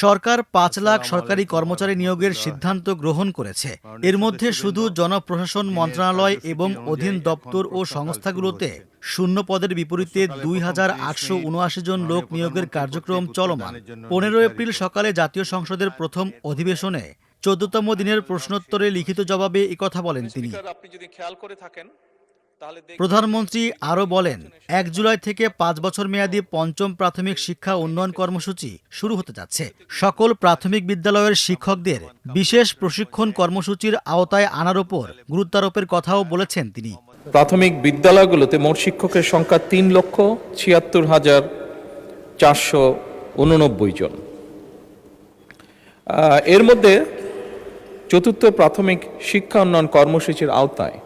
সরকার ৫ লাখ সরকারি কর্মচারী নিয়োগের সিদ্ধান্ত গ্রহণ করেছে। এর মধ্যে শুধু জনপ্রশাসন মন্ত্রণালয় এবং অধীন দপ্তর ও সংস্থাগুলোতে শূন্য পদের বিপরীতে ২,৮৭৯ জন লোক নিয়োগের কার্যক্রম চলমান। ১৫ এপ্রিল সকালে জাতীয় সংসদের প্রথম অধিবেশনে ১৪তম দিনের প্রশ্নোত্তরে লিখিত জবাবে একথা বলেন তিনি। প্রধানমন্ত্রী আরও বলেন, ১ জুলাই থেকে ৫ বছর মেয়াদী পঞ্চম প্রাথমিক শিক্ষা উন্নয়ন কর্মসূচি শুরু হতে যাচ্ছে। সকল প্রাথমিক বিদ্যালয়ের শিক্ষকদের বিশেষ প্রশিক্ষণ কর্মসূচির আওতায় আনার ওপর গুরুত্বারোপের কথাও বলেছেন তিনি। প্রাথমিক বিদ্যালয়গুলোতে মোট শিক্ষকের সংখ্যা ৩,৭৬,৪৮৯ জন। এর মধ্যে চতুর্থ প্রাথমিক শিক্ষা উন্নয়ন কর্মসূচির আওতায়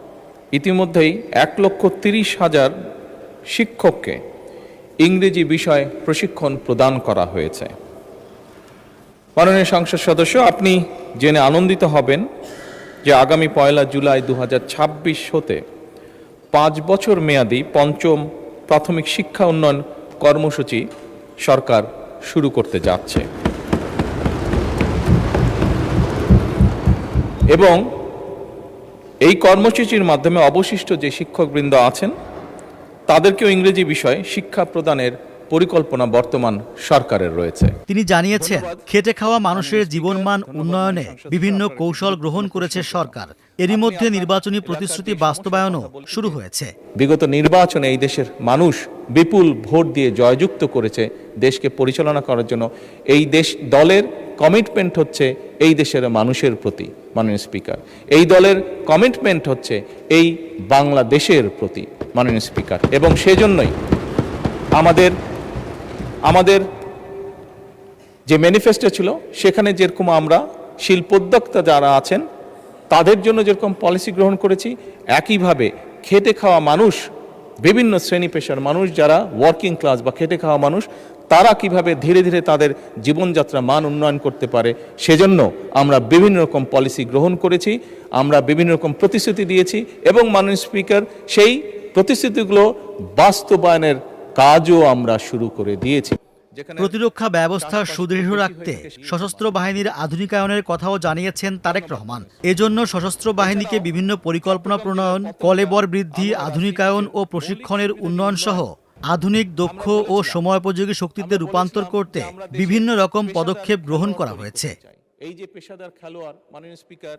ইতিমধ্যেই ১,৩০,০০০ শিক্ষককে ইংরেজি বিষয়ে প্রশিক্ষণ প্রদান করা হয়েছে। মাননীয় সংসদ সদস্য, আপনি জেনে আনন্দিত হবেন যে আগামী ১ জুলাই ২০২৬ হতে ৫ বছর মেয়াদী পঞ্চম প্রাথমিক শিক্ষা উন্নয়ন কর্মসূচি সরকার শুরু করতে যাচ্ছে এবং এই কর্মসূচির মাধ্যমে অবশিষ্ট যে শিক্ষকবৃন্দ আছেন তাদেরকেও ইংরেজি বিষয়ে শিক্ষা প্রদানের পরিকল্পনা বর্তমান সরকারের রয়েছে। তিনি জানিয়েছেন, খেটে খাওয়া মানুষের জীবনমান উন্নয়নে বিভিন্ন কৌশল গ্রহণ করেছে সরকার। এরই মধ্যে নির্বাচনী প্রতিশ্রুতি বাস্তবায়নও শুরু হয়েছে। বিগত নির্বাচনে এই দেশের মানুষ বিপুল ভোট দিয়ে জয়যুক্ত করেছে দেশকে পরিচালনা করার জন্য। এই দলের কমিটমেন্ট হচ্ছে এই দেশের মানুষের প্রতি, মাননীয় স্পিকার। এই দলের কমিটমেন্ট হচ্ছে এই বাংলাদেশের প্রতি, মাননীয় স্পিকার। এবং সেজন্যই আমাদের যে ম্যানিফেস্টো ছিল সেখানে যেরকম আমরা শিল্পোদ্যোক্তা যারা আছেন তাদের জন্য যেরকম পলিসি গ্রহণ করেছি, একইভাবে খেটে খাওয়া মানুষ, বিভিন্ন শ্রেণী পেশার মানুষ যারা ওয়ার্কিং ক্লাস বা খেটে খাওয়া মানুষ, তারা কিভাবে ধীরে ধীরে তাদের জীবনযাত্রা মান উন্নয়ন করতে পারে সেজন্য আমরা বিভিন্ন রকম পলিসি গ্রহণ করেছি, আমরা বিভিন্ন রকম প্রতিশ্রুতি দিয়েছি এবং মাননীয় স্পিকার সেই প্রতিশ্রুতিগুলো বাস্তবায়নের কাজও আমরা শুরু করে দিয়েছি। প্রতিরক্ষা ব্যবস্থা সুদৃঢ় রাখতে সশস্ত্র বাহিনীর আধুনিকায়নের কথাও জানিয়েছেন তারেক রহমান। এজন্য সশস্ত্র বাহিনীকে বিভিন্ন পরিকল্পনা প্রণয়ন, কলেবর বৃদ্ধি, আধুনিকায়ন ও প্রশিক্ষণের উন্নয়ন সহ আধুনিক, দক্ষ ও সময়োপযোগী শক্তিতে রূপান্তর করতে বিভিন্ন রকম পদক্ষেপ গ্রহণ করা হয়েছে। এই যে পেশাদার খেলোয়াড়, মাননীয় স্পিকার।